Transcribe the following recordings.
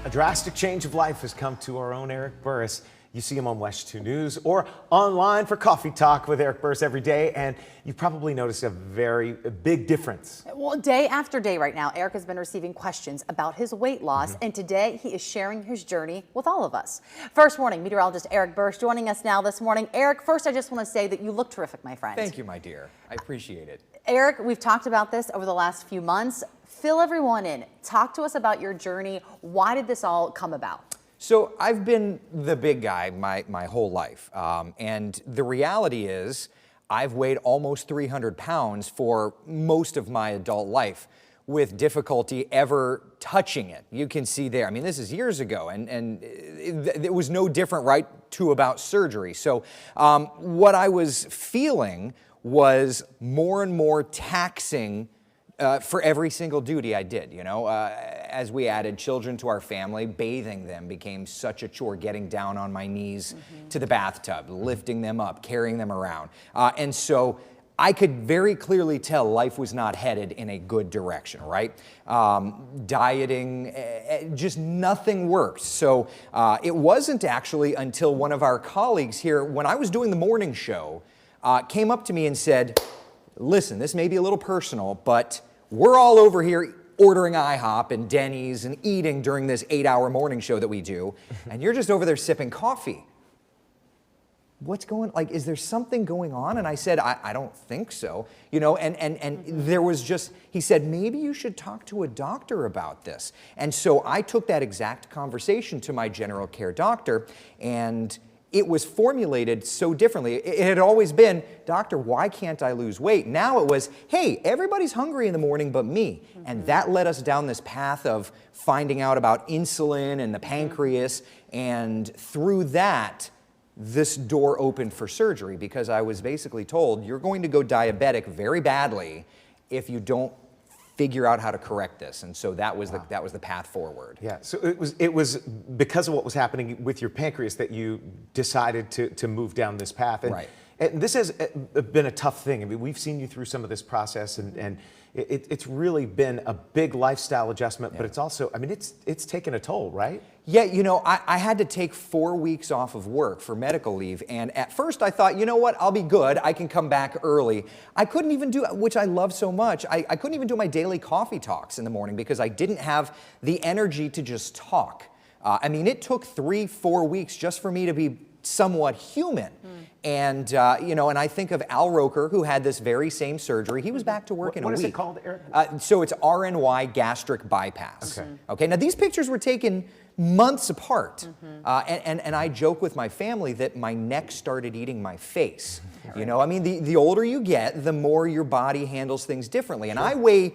A drastic change of life has come to our own Eric Burris. You see him on WESH 2 News or online for Coffee Talk with Eric Burris every day, and you probably noticed a very big difference. Well, day after day right now, Eric has been receiving questions about his weight loss, and today he is sharing his journey with all of us. First Warning meteorologist Eric Burris joining us now this morning. Eric, first I just want to say that you look terrific, my friend. Thank you, my dear. I appreciate it. Eric, we've talked about this over the last few months. Fill everyone in. Talk to us about your journey. Why did this all come about? So I've been the big guy my whole life. And the reality is I've weighed almost 300 pounds for most of my adult life with difficulty ever touching it. You can see there, I mean, this is years ago, and it was no different right to about surgery. So what I was feeling was more and more taxing for every single duty I did, you know. As we added children to our family, bathing them became such a chore, getting down on my knees to the bathtub, lifting them up, carrying them around. And so I could very clearly tell life was not headed in a good direction, right? Dieting, just nothing worked. So it wasn't actually until one of our colleagues here, when I was doing the morning show, came up to me and said, listen, this may be a little personal, but we're all over here ordering IHOP and Denny's and eating during this 8-hour morning show that we do, and you're just over there sipping coffee. What's going, like, is there something going on? And I said, I don't think so. You know, and there was just, he said, maybe you should talk to a doctor about this. And so I took that exact conversation to my general care doctor, and it was formulated so differently. It had always been, doctor, why can't I lose weight? Now it was, hey, everybody's hungry in the morning but me. And that led us down this path of finding out about insulin and the pancreas. And through that, this door opened for surgery, because I was basically told, you're going to go diabetic very badly if you don't figure out how to correct this. And so that was the path forward. Yeah, so it was because of what was happening with your pancreas that you decided to move down this path. And, right. And this has been a tough thing. I mean, we've seen you through some of this process, and it's really been a big lifestyle adjustment, but it's also, I mean, it's taken a toll, right? Yeah, you know, I had to take 4 weeks off of work for medical leave, and at first I thought, you know what, I'll be good, I can come back early. I couldn't even do, which I love so much, I couldn't even do my daily coffee talks in the morning because I didn't have the energy to just talk. I mean, it took 3-4 weeks just for me to be somewhat human. And, you know, and I think of Al Roker, who had this very same surgery. He was back to work in a week. What is it called, Eric? So it's RNY gastric bypass. Okay. Okay, now these pictures were taken months apart. And I joke with my family that my neck started eating my face. You know, I mean, the older you get, the more your body handles things differently. And I weigh,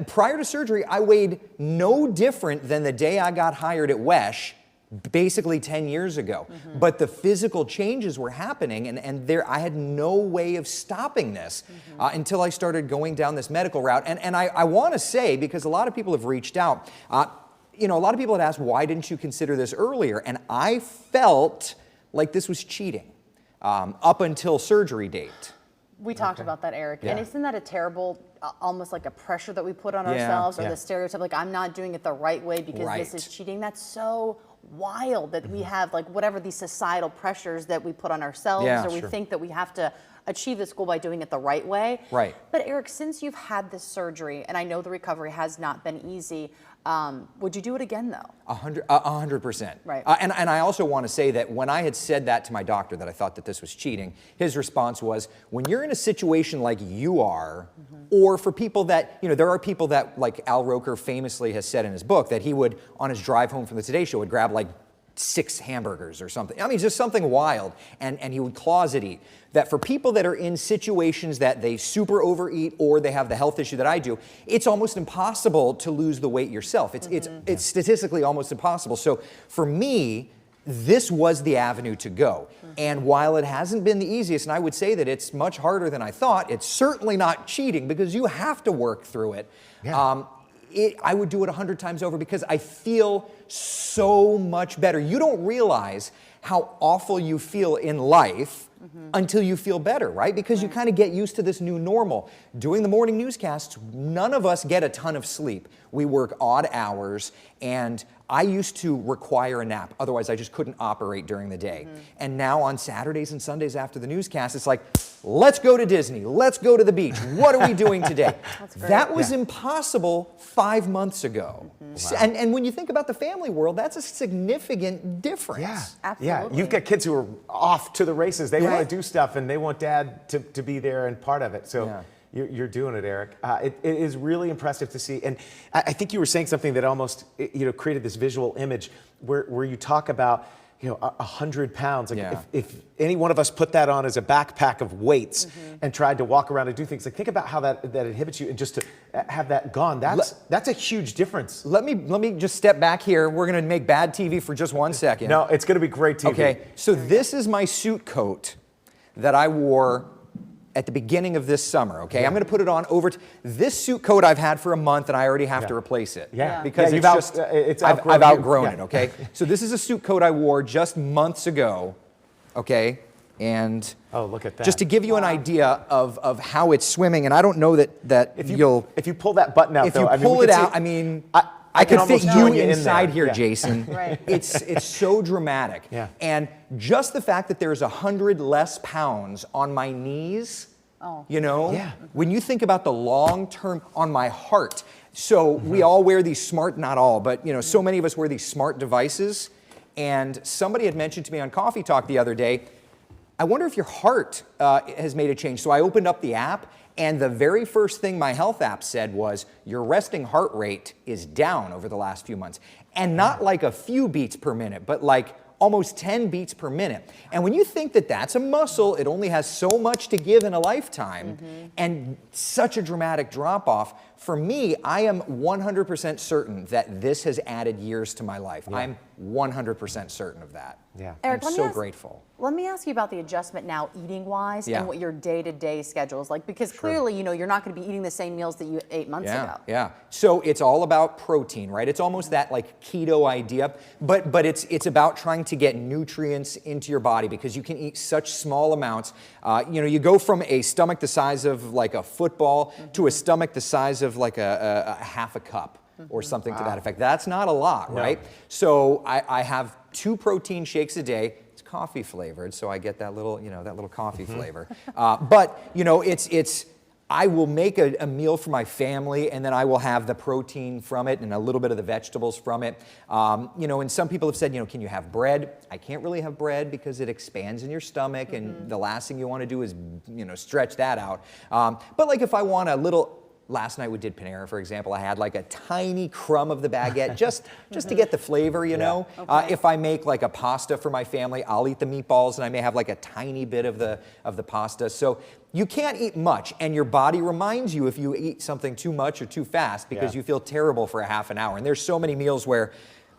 prior to surgery, I weighed no different than the day I got hired at WESH, basically 10 years ago. But the physical changes were happening, and I had no way of stopping this until I started going down this medical route. And I want to say, because a lot of people have reached out, you know, a lot of people had asked, why didn't you consider this earlier? And I felt like this was cheating up until surgery date. We talked about that, Eric. Yeah. And isn't that a terrible, almost like a pressure that we put on ourselves, or the stereotype, like, I'm not doing it the right way because this is cheating? That's so wild that we have, like, whatever these societal pressures that we put on ourselves, or we think that we have to achieve this goal by doing it the right way. Right. But Eric, since you've had this surgery, and I know the recovery has not been easy, would you do it again though? 100%. Right. And I also want to say that when I had said that to my doctor, that I thought that this was cheating, his response was, when you're in a situation like you are, or for people that, you know, there are people that, like Al Roker famously has said in his book, that he would, on his drive home from the Today Show, would grab like 6 hamburgers or something. I mean, just something wild, and he would closet eat. That for people that are in situations that they super overeat, or they have the health issue that I do, it's almost impossible to lose the weight yourself. It's statistically almost impossible. So for me, this was the avenue to go. And while it hasn't been the easiest, and I would say that it's much harder than I thought, it's certainly not cheating, because you have to work through it. Yeah. I would do it 100 times over, because I feel so much better. You don't realize how awful you feel in life until you feel better, right? Because you kind of get used to this new normal. Doing the morning newscasts, none of us get a ton of sleep. We work odd hours, and I used to require a nap. Otherwise, I just couldn't operate during the day. And now on Saturdays and Sundays after the newscast, it's like, let's go to Disney. Let's go to the beach. What are we doing today? That was impossible 5 months ago. Wow. And when you think about the family world, that's a significant difference. Yeah, absolutely. Yeah. You've got kids who are off to the races. They want to do stuff, and they want dad to be there and part of it. So you're doing it, Eric. It is really impressive to see. And I think you were saying something that almost created this visual image where you talk about 100 pounds. Like if any one of us put that on as a backpack of weights and tried to walk around and do things, like think about how that inhibits you, and just to have that gone, that's a huge difference. Let me just step back here. We're going to make bad TV for just 1 second. No, it's going to be great TV. Okay, so this is my suit coat that I wore at the beginning of this summer, okay? I'm going to put it on over. This suit coat I've had for a month, and I already have to replace it. Because I've outgrown it, okay? So this is a suit coat I wore just months ago, okay? And oh, look at that. Just to give you an idea of how it's swimming, and I don't know that if you pull that button out, if you pull it out, I could fit you inside here, Jason. It's so dramatic. And just the fact that there's 100 less pounds on my knees, when you think about the long term on my heart. So we all wear these smart, not all, but so many of us wear these smart devices. And somebody had mentioned to me on Coffee Talk the other day, I wonder if your heart has made a change. So I opened up the app, and the very first thing my health app said was, your resting heart rate is down over the last few months. And not like a few beats per minute, but like almost 10 beats per minute. And when you think that that's a muscle, it only has so much to give in a lifetime, and such a dramatic drop off, for me, I am 100% certain that this has added years to my life. I'm 100% certain of that. Eric, I'm so grateful. Let me ask you about the adjustment now, eating-wise, and what your day-to-day schedule is like, because clearly, you're not going to be eating the same meals that you ate months ago. So it's all about protein, right? It's almost that like keto idea, but it's about trying to get nutrients into your body, because you can eat such small amounts. You go from a stomach the size of like a football to a stomach the size of like a half a cup or something to that effect. That's not a lot, right? So I have 2 protein shakes a day. It's coffee flavored, so I get that little, that little coffee flavor. But I will make a meal for my family, and then I will have the protein from it and a little bit of the vegetables from it. And some people have said, can you have bread? I can't really have bread because it expands in your stomach, and the last thing you want to do is, stretch that out. But like if I want a little. Last night we did Panera, for example. I had like a tiny crumb of the baguette just to get the flavor, If I make like a pasta for my family, I'll eat the meatballs, and I may have like a tiny bit of the pasta. So you can't eat much, and your body reminds you if you eat something too much or too fast, because you feel terrible for a half an hour. And there's so many meals where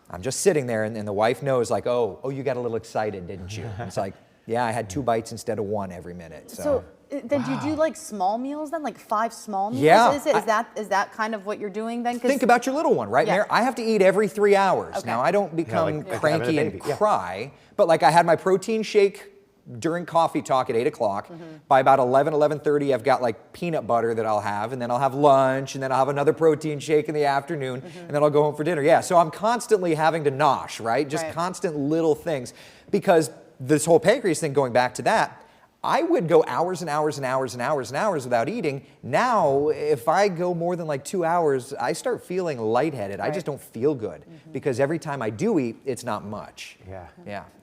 I'm just sitting there, and the wife knows, like, oh, you got a little excited, didn't you? And it's like, yeah, I had 2 bites instead of 1 every minute. So then do you do like small meals then, like 5 small meals? Yeah. Is that kind of what you're doing then? Think about your little one, right, Mayor? I have to eat every 3 hours. Now, I don't become cranky and cry, but like I had my protein shake during Coffee Talk at 8 o'clock. By about 11:30, I've got like peanut butter that I'll have, and then I'll have lunch, and then I'll have another protein shake in the afternoon, and then I'll go home for dinner. So I'm constantly having to nosh, right? Just constant little things, because this whole pancreas thing, going back to that, I would go hours and hours and hours and hours and hours without eating. Now, if I go more than like 2 hours, I start feeling lightheaded. I just don't feel good, because every time I do eat, it's not much.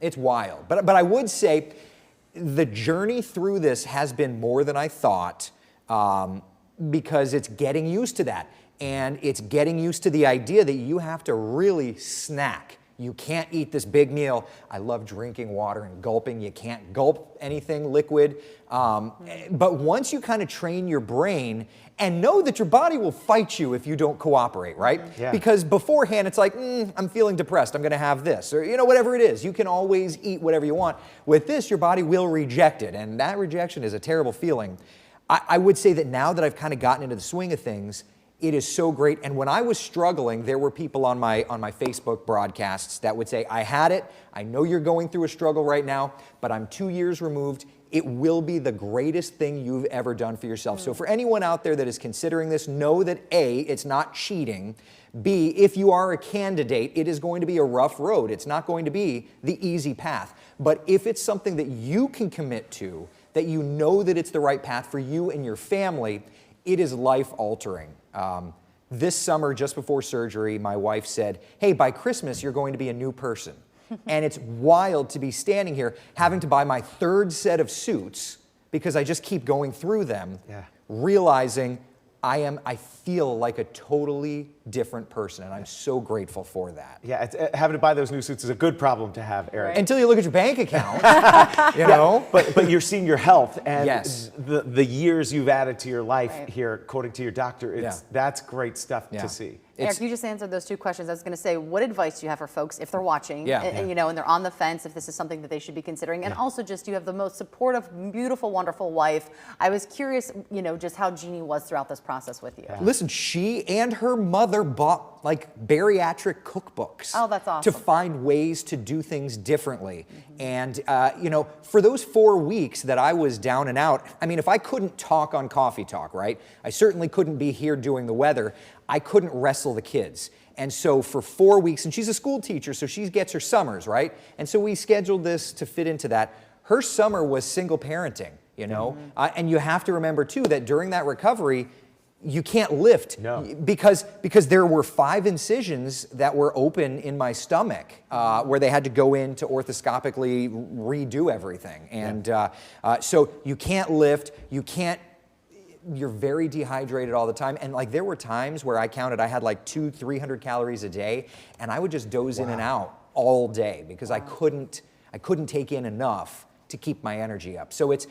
It's wild. But I would say the journey through this has been more than I thought, because it's getting used to that. And it's getting used to the idea that you have to really snack. You can't eat this big meal. I love drinking water and gulping. You can't gulp anything liquid. But once you kind of train your brain and know that your body will fight you if you don't cooperate, right? Because beforehand, it's like, I'm feeling depressed. I'm going to have this. Or, whatever it is. You can always eat whatever you want. With this, your body will reject it. And that rejection is a terrible feeling. I would say that now that I've kind of gotten into the swing of things, It is so great. And when I was struggling, there were people on my Facebook broadcasts that would say, I had it. I know you're going through a struggle right now, but I'm 2 years removed. It will be the greatest thing you've ever done for yourself. So for anyone out there that is considering this, know that A, it's not cheating. B, if you are a candidate, it is going to be a rough road. It's not going to be the easy path. But if it's something that you can commit to, that you know that it's the right path for you and your family, it is life-altering. This summer, just before surgery, my wife said, hey, by Christmas, you're going to be a new person. And it's wild to be standing here having to buy my 3rd set of suits because I just keep going through them, realizing I feel like a totally different person, and I'm so grateful for that. Yeah, having to buy those new suits is a good problem to have, Eric. Right. Until you look at your bank account, you know? But you're seeing your health and Yes. the years you've added to your life here, according to your doctor. That's great stuff to see. Eric, you just answered those 2 questions. I was going to say, what advice do you have for folks if they're watching, and, you know, and they're on the fence, if this is something that they should be considering? And also, just you have the most supportive, beautiful, wonderful wife. I was curious, you know, just how Jeannie was throughout this process with you. Listen, she and her mother bought like bariatric cookbooks. Oh, that's awesome. To find ways to do things differently. And, you know, for those 4 weeks that I was down and out, I mean, if I couldn't talk on Coffee Talk, right? I certainly couldn't be here doing the weather. I couldn't wrestle the kids. And so for 4 weeks, and she's a school teacher, so she gets her summers, right? And so we scheduled this to fit into that. Her summer was single parenting, you know? And you have to remember, too, that during that recovery, you can't lift because there were 5 incisions that were open in my stomach where they had to go in to orthoscopically redo everything. And so you can't lift, you're very dehydrated all the time. And like there were times where I counted, I had like 200-300 calories a day, and I would just doze in and out all day because I couldn't take in enough to keep my energy up. So it's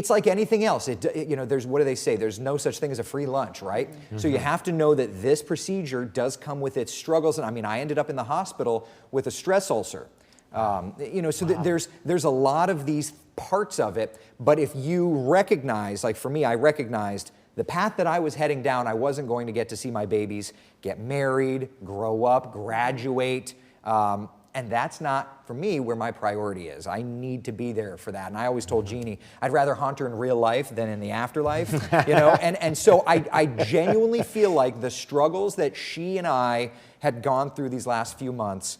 like anything else. You know, what do they say? There's no such thing as a free lunch, right? So you have to know that this procedure does come with its struggles. And I mean, I ended up in the hospital with a stress ulcer. You know, so there's a lot of these parts of it. But if you recognize, like for me, I recognized the path that I was heading down, I wasn't going to get to see my babies get married, grow up, graduate. And that's not, for me, where my priority is. I need to be there for that. And I always told Jeannie, I'd rather haunt her in real life than in the afterlife, you know? And so I genuinely feel like the struggles that she and I had gone through these last few months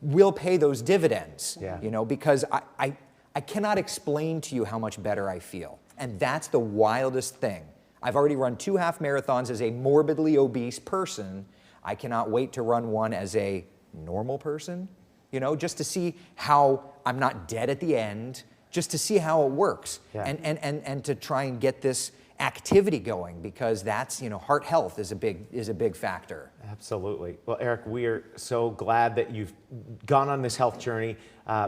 will pay those dividends, you know, because I cannot explain to you how much better I feel. And that's the wildest thing. I've already run 2 half marathons as a morbidly obese person. I cannot wait to run one as a normal person, you know, just to see how I'm not dead at the end, just to see how it works, and to try and get this activity going, because that's, you know, heart health is a big factor. Absolutely. Well, Eric, we are so glad that you've gone on this health journey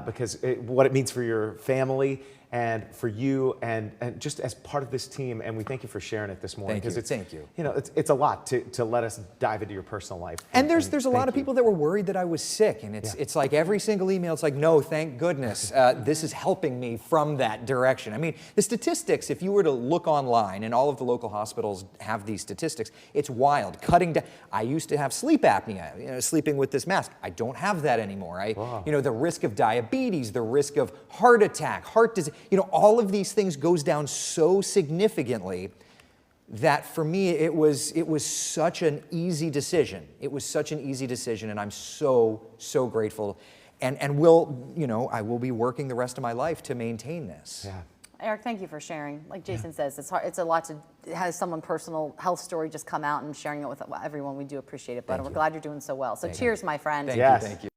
because what it means for your family and for you and just as part of this team. And we thank you for sharing it this morning. Thank you. You know, it's a lot to let us dive into your personal life. And there's a lot of people that were worried that I was sick. And it's like every single email, it's like, no, thank goodness. This is helping me from that direction. I mean, the statistics, if you were to look online, and all of the local hospitals have these statistics, it's wild. Cutting down. I used to have sleep apnea, you know, sleeping with this mask. I don't have that anymore. You know, the risk of diabetes, the risk of heart attack, heart disease, you know, all of these things goes down so significantly that for me, it was such an easy decision. It was such an easy decision, and I'm so grateful. And will, you know, I will be working the rest of my life to maintain this. Yeah. Eric, thank you for sharing. Like Jason says, it's hard. It's a lot to have someone personal health story just come out and sharing it with everyone. We do appreciate it, but we're glad you're doing so well. So cheers, my friend. Thank you.